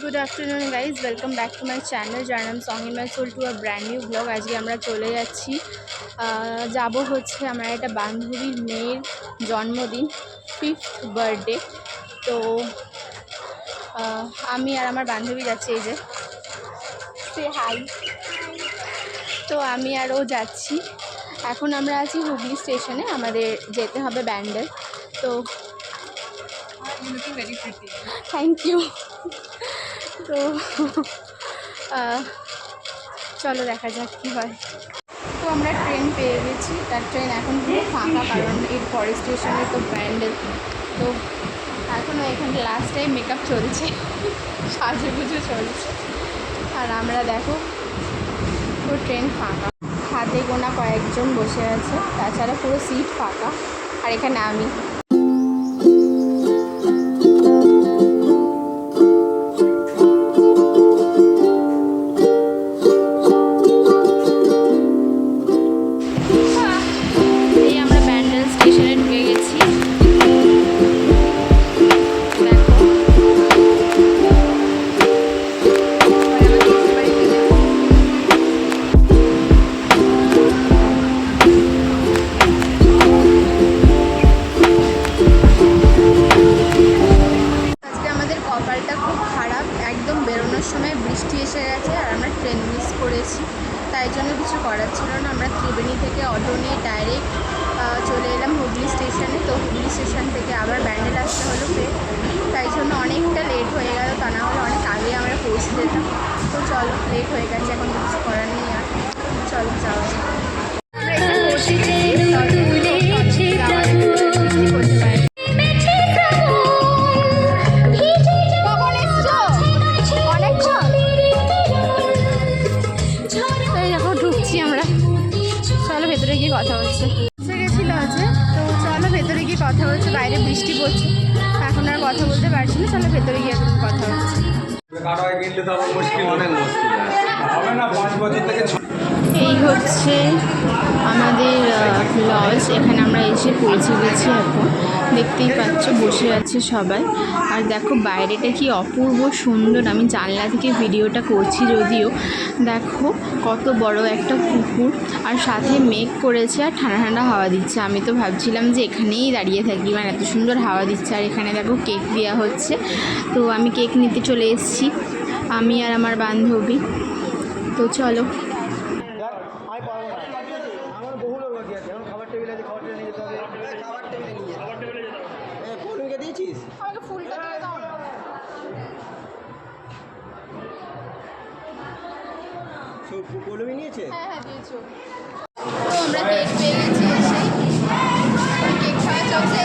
Good afternoon guys welcome back to my channel যার নাম song in my soul to a brand new blog. আজকে আমরা চলে যাচ্ছি যাব হচ্ছে আমার একটা বান্ধবীর মেয়ের জন্মদিন 5th বার্থডে। তো আমি আর আমার বান্ধবী যাচ্ছি, এই যে সে হাই। তো আমি আর ও যাচ্ছি। এখন আমরা আছি হুগলি স্টেশনে, আমাদের যেতে হবে ব্যান্ডেল। তো থ্যাংক ইউ। তো চলো দেখা যাক কী হয়। তো আমরা ট্রেন পেয়ে গেছি, তার ট্রেন এখন পুরো ফাঁকা, কারণ এর পরের স্টেশনে তো ব্যান্ডেল। তো এখনও এখানে লাস্ট টাইম মেকআপ চলছে, সাজুগুজু চলছে। আর আমরা দেখো পুরো ট্রেন ফাঁকা, হাতে গোনা কয়েকজন বসে আছে, তাছাড়া পুরো সিট ফাঁকা। আর এখানে আমি সময় বৃষ্টি এসে গেছে আর আমরা ট্রেন মিস করেছি, তাই জন্য কিছু করার ছিল না। আমরা ত্রিবেণী থেকে অটো নিয়ে ডাইরেক্ট চলে এলাম হুগলি স্টেশনে। তো হুগলি স্টেশন থেকে আবার ব্যান্ডেল আসতে হলো ফের, তাই জন্য অনেকটা লেট হয়ে গেল, তা না হলে অনেক আগে আমরা পৌঁছে যেতাম। তো চলো, লেট হয়ে গেছে, এখন কিছু করার নেই। আর চলো যাওয়া যায়। আমরা চলো ভেতরে গিয়ে কথা হচ্ছে, গেছিলো আছে। তো চলো ভেতরে গিয়ে কথা হচ্ছে, বাইরে বৃষ্টি পড়ছে, এখন আর কথা বলতে পারছি না। চলো ভেতরে গিয়ে এখন কথা হচ্ছে। এই হচ্ছে আমাদের লজ, এখানে আমরা এসে পৌঁছে গেছি। এখন দেখতেই পাচ্ছ বসে আছে সবাই। আর দেখো বাইরেটা কি অপূর্ব সুন্দর। আমি জানলা থেকে ভিডিওটা করছি, যদিও দেখো কত বড় একটা পুকুর, আর সাথে মেঘ করেছে আর ঠান্ডা ঠান্ডা হাওয়া দিচ্ছে। আমি তো ভাবছিলাম যে এখানেই দাঁড়িয়ে থাকি, মানে এত সুন্দর হাওয়া দিচ্ছে। আর এখানে দেখো কেক দেওয়া হচ্ছে, তো আমি কেক নিতে চলে এসেছি, আমি আর আমার বান্ধবী। তো চলো। কলমি নিয়েছে? হ্যাঁ দিয়েছো। তো আমরা কেক পেয়ে গেছি, কেক খাওয়া চলছে।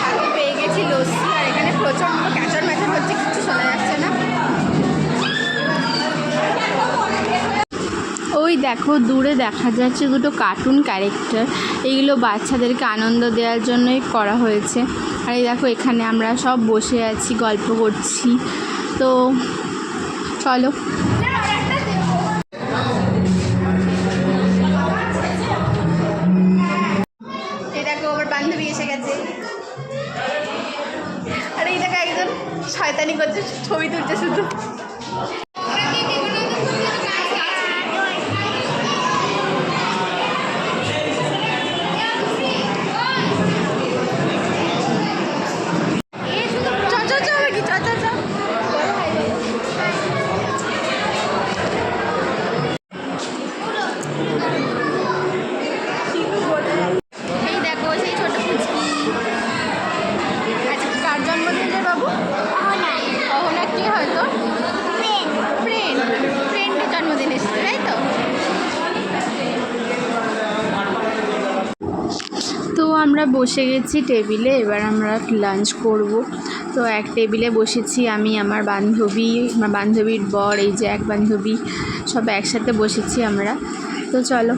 হাতে পেয়ে গেছি লস্যি, আর এখানে প্রচণ্ড ক্যাচর ম্যাচর হচ্ছে, কিছু শোনা যাচ্ছে না। ওই দেখো দূরে দেখা যাচ্ছে দুটো কার্টুন ক্যারেক্টার, এইগুলো বাচ্চাদেরকে আনন্দ দেওয়ার জন্যই করা হয়েছে। আর এই দেখো এখানে আমরা সব বসে আছি, গল্প করছি। তো চলো। এই দেখো আমার বান্ধবী এসে গেছে, আর এই দেখো একজন শয়তানি করছে, ছবি তুলছে শুধু। তো আমরা বসে গেছি টেবিলে, এবার আমরা লাঞ্চ করব। তো এক টেবিলে বসেছি আমি, আমার বান্ধবী, আমার বান্ধবীর বর, এই যে এক বান্ধবী, সব একসাথে বসেছি আমরা। তো চলো।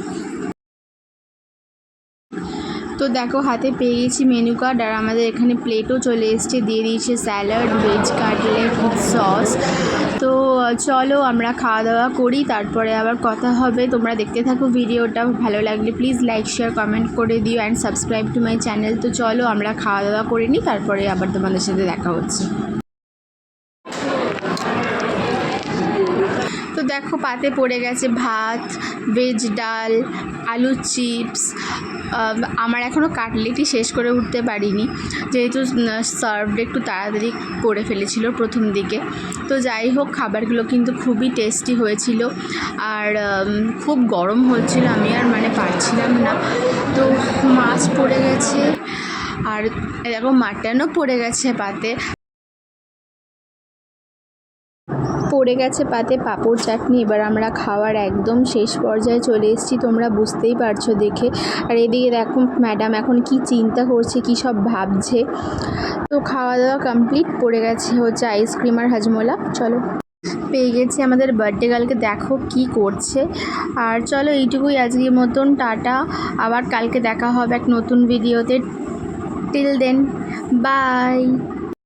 তো তো দেখো হাতে পেয়ে গেছি মেনু কার্ড, আর আমাদের এখানে প্লেটও চলে এসছে, দিয়ে দিয়েছে salad, veg cutlet with sauce. তো চলো আমরা খাওয়া দাওয়া করি, তারপরে আবার কথা হবে। তোমরা দেখতে থাকো ভিডিওটা, ভালো লাগলে প্লিজ লাইক শেয়ার কমেন্ট করে দিও and subscribe to my channel. তো চলো আমরা খাওয়া দাওয়া করে নিই, তারপরে আবার তোমাদের সাথে দেখা হচ্ছে। তো দেখো পাতে পড়ে গেছে ভাত, ভেজ ডাল, আলু চিপস। আমার এখনও কাটলেটই শেষ করে উঠতে পারিনি, যেহেতু সার্ভড একটু তাড়াতাড়ি করে ফেলেছিল প্রথম দিকে। তো যাই হোক, খাবারগুলো কিন্তু খুবই টেস্টি হয়েছিল, আর খুব গরম হচ্ছিল, আমি আর পারছিলাম না। তো মাছ পড়ে গেছে, আর দেখো মাটনও পড়ে গেছে পাতে। পড়ে গেছে পাতে পাঁপড় চাটনি। এবার আমরা খাওয়ার একদম শেষ পর্যায়ে চলে এসেছি, তোমরা বুঝতেই পারছো দেখে। আর এদিকে দেখো ম্যাডাম এখন কি চিন্তা করছে, কি সব ভাবছে। তো খাওয়া দাওয়া কমপ্লিট, পড়ে গেছে হচ্ছে আইসক্রিম আর হাজমোলা। চলো পেয়ে গেছি আমাদের বার্থডে গার্লকে, দেখো কি করছে। আর চলো এইটুকুই আজকের মতন, টাটা। আবার কালকে দেখা হবে এক নতুন ভিডিওতে। Till then by.